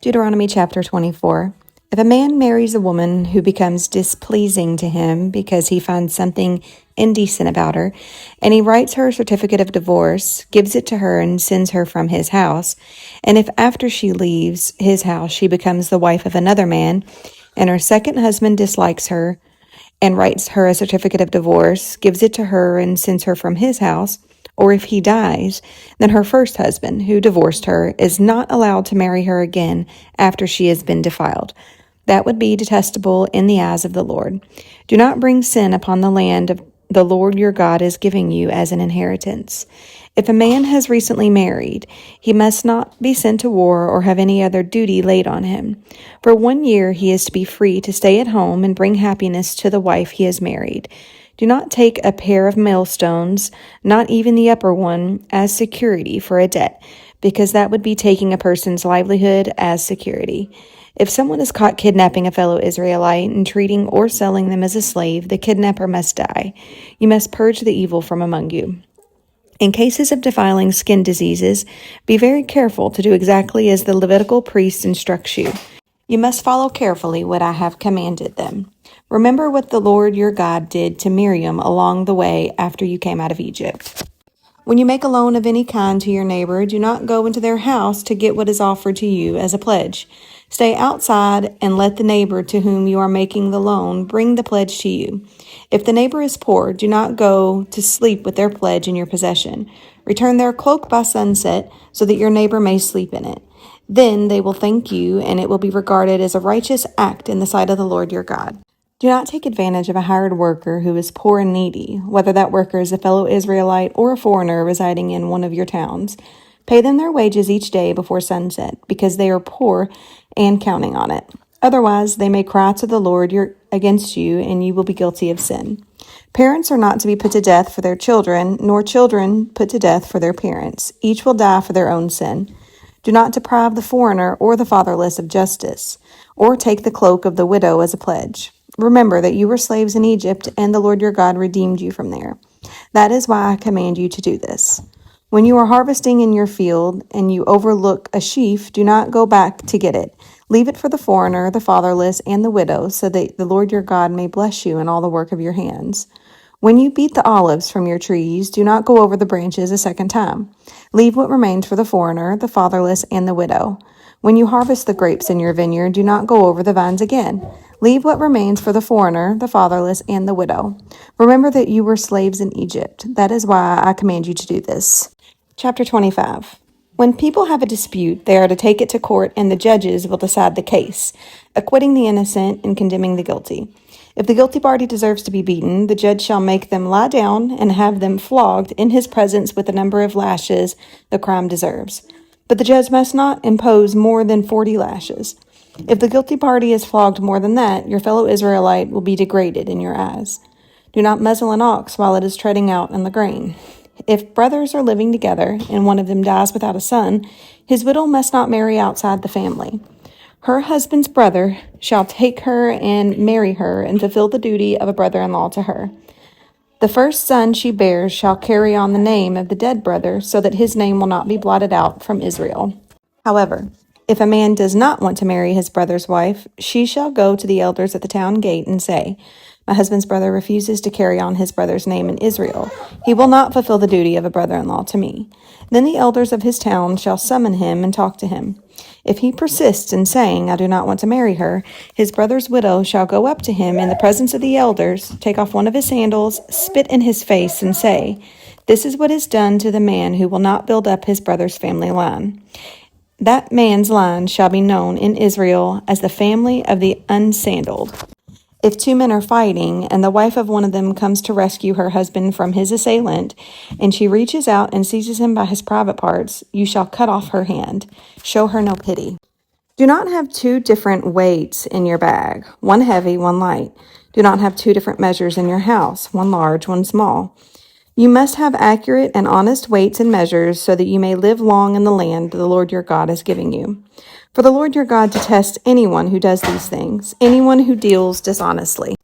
Deuteronomy chapter 24. If a man marries a woman who becomes displeasing to him because he finds something indecent about her, and he writes her a certificate of divorce, gives it to her, and sends her from his house, and if after she leaves his house she becomes the wife of another man, and her second husband dislikes her, and writes her a certificate of divorce, gives it to her, and sends her from his house, or if he dies, then her first husband, who divorced her, is not allowed to marry her again after she has been defiled. That would be detestable in the eyes of the Lord. Do not bring sin upon the land of the Lord your God is giving you as an inheritance. If a man has recently married, he must not be sent to war or have any other duty laid on him. For 1 year he is to be free to stay at home and bring happiness to the wife he has married. Do not take a pair of millstones, not even the upper one, as security for a debt, because that would be taking a person's livelihood as security. If someone is caught kidnapping a fellow Israelite and treating or selling them as a slave, the kidnapper must die. You must purge the evil from among you. In cases of defiling skin diseases, be very careful to do exactly as the Levitical priest instructs you. You must follow carefully what I have commanded them. Remember what the Lord your God did to Miriam along the way after you came out of Egypt. When you make a loan of any kind to your neighbor, do not go into their house to get what is offered to you as a pledge. Stay outside and let the neighbor to whom you are making the loan bring the pledge to you. If the neighbor is poor, do not go to sleep with their pledge in your possession. Return their cloak by sunset so that your neighbor may sleep in it. Then they will thank you, and it will be regarded as a righteous act in the sight of the Lord your God. Do not take advantage of a hired worker who is poor and needy, whether that worker is a fellow Israelite or a foreigner residing in one of your towns. Pay them their wages each day before sunset, because they are poor and counting on it. Otherwise, they may cry to the Lord against you, and you will be guilty of sin. Parents are not to be put to death for their children, nor children put to death for their parents. Each will die for their own sin. Do not deprive the foreigner or the fatherless of justice, or take the cloak of the widow as a pledge. Remember that you were slaves in Egypt, and the Lord your God redeemed you from there. That is why I command you to do this. When you are harvesting in your field, and you overlook a sheaf, do not go back to get it. Leave it for the foreigner, the fatherless, and the widow, so that the Lord your God may bless you in all the work of your hands. When you beat the olives from your trees, do not go over the branches a second time. Leave what remains for the foreigner, the fatherless, and the widow. When you harvest the grapes in your vineyard, do not go over the vines again. Leave what remains for the foreigner, the fatherless, and the widow. Remember that you were slaves in Egypt. That is why I command you to do this. Chapter 25. When people have a dispute, they are to take it to court, and the judges will decide the case, acquitting the innocent and condemning the guilty. If the guilty party deserves to be beaten, the judge shall make them lie down and have them flogged in his presence with the number of lashes the crime deserves. But the judge must not impose more than 40 lashes. If the guilty party is flogged more than that, your fellow Israelite will be degraded in your eyes. Do not muzzle an ox while it is treading out in the grain. If brothers are living together and one of them dies without a son, his widow must not marry outside the family. Her husband's brother shall take her and marry her and fulfill the duty of a brother-in-law to her. The first son she bears shall carry on the name of the dead brother, so that his name will not be blotted out from Israel. However, if a man does not want to marry his brother's wife, she shall go to the elders at the town gate and say, "My husband's brother refuses to carry on his brother's name in Israel. He will not fulfill the duty of a brother-in-law to me." Then the elders of his town shall summon him and talk to him. If he persists in saying, "I do not want to marry her," his brother's widow shall go up to him in the presence of the elders, take off one of his sandals, spit in his face, and say, "This is what is done to the man who will not build up his brother's family line." That man's line shall be known in Israel as the family of the unsandaled. If two men are fighting, and the wife of one of them comes to rescue her husband from his assailant, and she reaches out and seizes him by his private parts, you shall cut off her hand. Show her no pity. Do not have two different weights in your bag, one heavy, one light. Do not have two different measures in your house, one large, one small. You must have accurate and honest weights and measures, so that you may live long in the land the Lord your God is giving you. For the Lord your God detests anyone who does these things, anyone who deals dishonestly.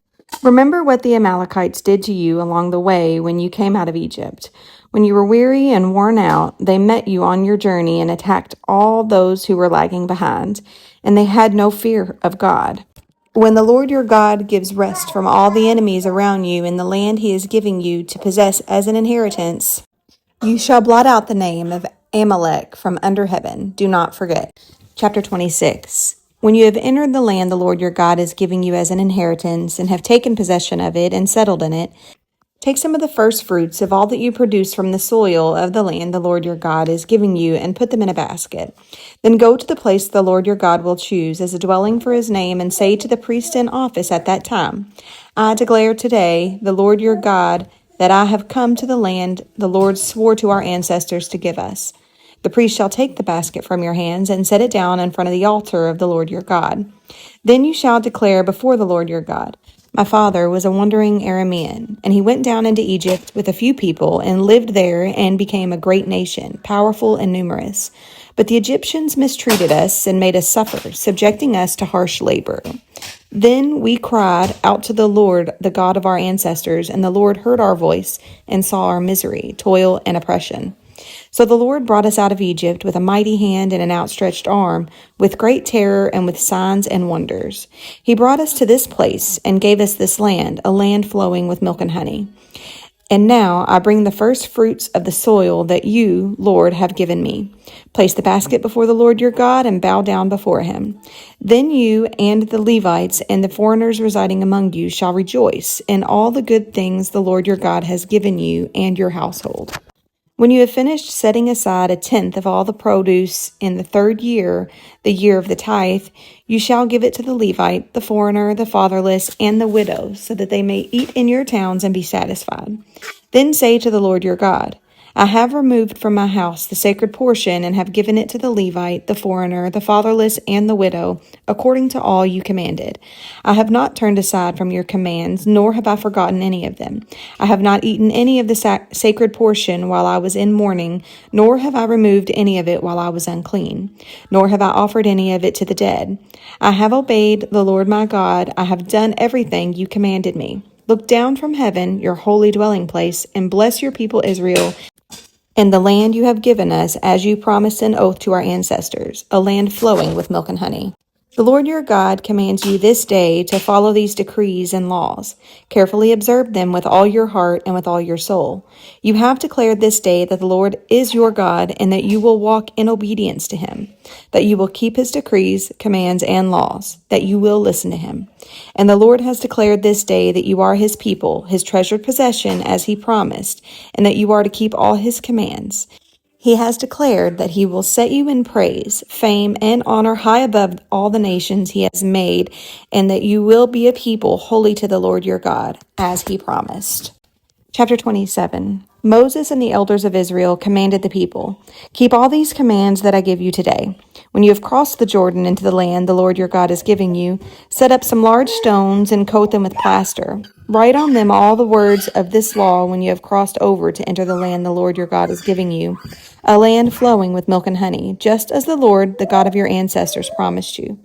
Remember what the Amalekites did to you along the way when you came out of Egypt. When you were weary and worn out, they met you on your journey and attacked all those who were lagging behind, and they had no fear of God. When the Lord your God gives rest from all the enemies around you in the land he is giving you to possess as an inheritance, you shall blot out the name of Amalek from under heaven. Do not forget. Chapter 26. When you have entered the land the Lord your God is giving you as an inheritance, and have taken possession of it and settled in it, take some of the first fruits of all that you produce from the soil of the land the Lord your God is giving you, and put them in a basket. Then go to the place the Lord your God will choose as a dwelling for his name, and say to the priest in office at that time, I declare today, the Lord your God, that I have come to the land the Lord swore to our ancestors to give us. The priest shall take the basket from your hands and set it down in front of the altar of the Lord your God. Then you shall declare before the Lord your God, my father was a wandering Aramean, and he went down into Egypt with a few people and lived there and became a great nation, powerful and numerous. But the Egyptians mistreated us and made us suffer, subjecting us to harsh labor. Then we cried out to the Lord, the God of our ancestors, and the Lord heard our voice and saw our misery, toil, and oppression. So the Lord brought us out of Egypt with a mighty hand and an outstretched arm, with great terror and with signs and wonders. He brought us to this place and gave us this land, a land flowing with milk and honey. And now I bring the first fruits of the soil that you, Lord, have given me. Place the basket before the Lord your God and bow down before him. Then you and the Levites and the foreigners residing among you shall rejoice in all the good things the Lord your God has given you and your household. When you have finished setting aside 1/10 of all the produce in the 3rd year, the year of the tithe, you shall give it to the Levite, the foreigner, the fatherless, and the widow, so that they may eat in your towns and be satisfied. Then say to the Lord your God, I have removed from my house the sacred portion and have given it to the Levite, the foreigner, the fatherless, and the widow, according to all you commanded. I have not turned aside from your commands, nor have I forgotten any of them. I have not eaten any of the sacred portion while I was in mourning, nor have I removed any of it while I was unclean, nor have I offered any of it to the dead. I have obeyed the Lord my God. I have done everything you commanded me. Look down from heaven, your holy dwelling place, and bless your people Israel and the land you have given us, as you promised an oath to our ancestors, a land flowing with milk and honey. The Lord your God commands you this day to follow these decrees and laws. Carefully observe them with all your heart and with all your soul. You have declared this day that the Lord is your God, and that you will walk in obedience to him, that you will keep his decrees, commands, and laws, that you will listen to him. And the Lord has declared this day that you are his people, his treasured possession, as he promised, and that you are to keep all his commands. He has declared that he will set you in praise, fame, and honor high above all the nations he has made, and that you will be a people holy to the Lord your God, as he promised. Chapter 27. Moses and the elders of Israel commanded the people, keep all these commands that I give you today. When you have crossed the Jordan into the land the Lord your God is giving you, set up some large stones and coat them with plaster. Write on them all the words of this law when you have crossed over to enter the land the Lord your God is giving you, a land flowing with milk and honey, just as the Lord, the God of your ancestors, promised you.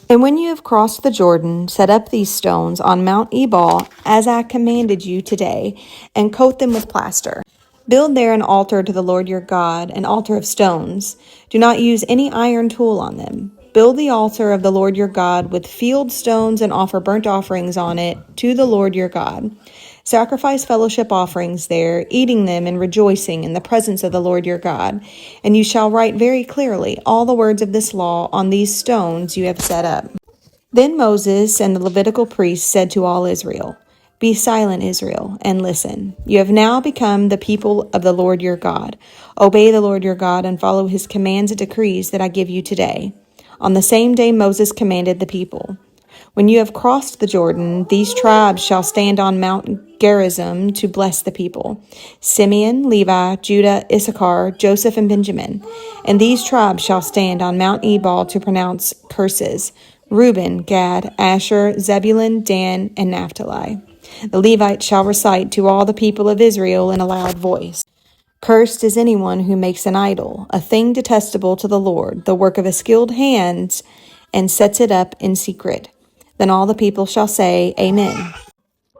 And when you have crossed the Jordan, set up these stones on Mount Ebal, as I commanded you today, and coat them with plaster. Build there an altar to the Lord your God, an altar of stones. Do not use any iron tool on them. Build the altar of the Lord your God with field stones and offer burnt offerings on it to the Lord your God. Sacrifice fellowship offerings there, eating them and rejoicing in the presence of the Lord your God. And you shall write very clearly all the words of this law on these stones you have set up. Then Moses and the Levitical priests said to all Israel, be silent, Israel, and listen. You have now become the people of the Lord your God. Obey the Lord your God and follow his commands and decrees that I give you today. On the same day Moses commanded the people, when you have crossed the Jordan, these tribes shall stand on Mount Gerizim to bless the people: Simeon, Levi, Judah, Issachar, Joseph, and Benjamin. And these tribes shall stand on Mount Ebal to pronounce curses: Reuben, Gad, Asher, Zebulun, Dan, and Naphtali. The Levites shall recite to all the people of Israel in a loud voice, cursed is anyone who makes an idol, a thing detestable to the Lord, the work of a skilled hand, and sets it up in secret. Then all the people shall say, Amen.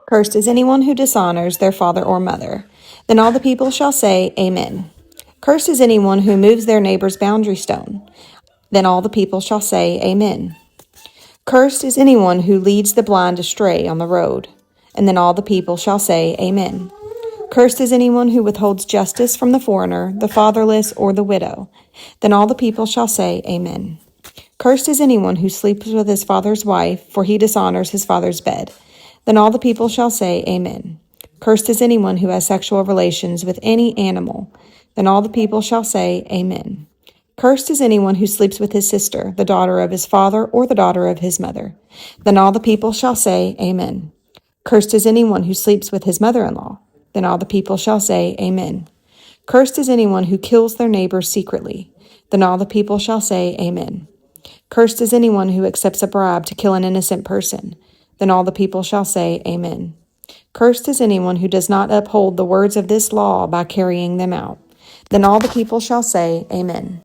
Cursed is anyone who dishonors their father or mother. Then all the people shall say, Amen. Cursed is anyone who moves their neighbor's boundary stone. Then all the people shall say, Amen. Cursed is anyone who leads the blind astray on the road. And then all the people shall say, Amen. Cursed is anyone who withholds justice from the foreigner, the fatherless, or the widow. Then all the people shall say, Amen. Cursed is anyone who sleeps with his father's wife, for he dishonors his father's bed. Then all the people shall say, Amen. Cursed is anyone who has sexual relations with any animal. Then all the people shall say, Amen. Cursed is anyone who sleeps with his sister, the daughter of his father, or the daughter of his mother. Then all the people shall say, Amen. Cursed is anyone who sleeps with his mother-in-law. Then all the people shall say, Amen. Cursed is anyone who kills their neighbor secretly. Then all the people shall say, Amen. Cursed is anyone who accepts a bribe to kill an innocent person. Then all the people shall say, Amen. Cursed is anyone who does not uphold the words of this law by carrying them out. Then all the people shall say, Amen.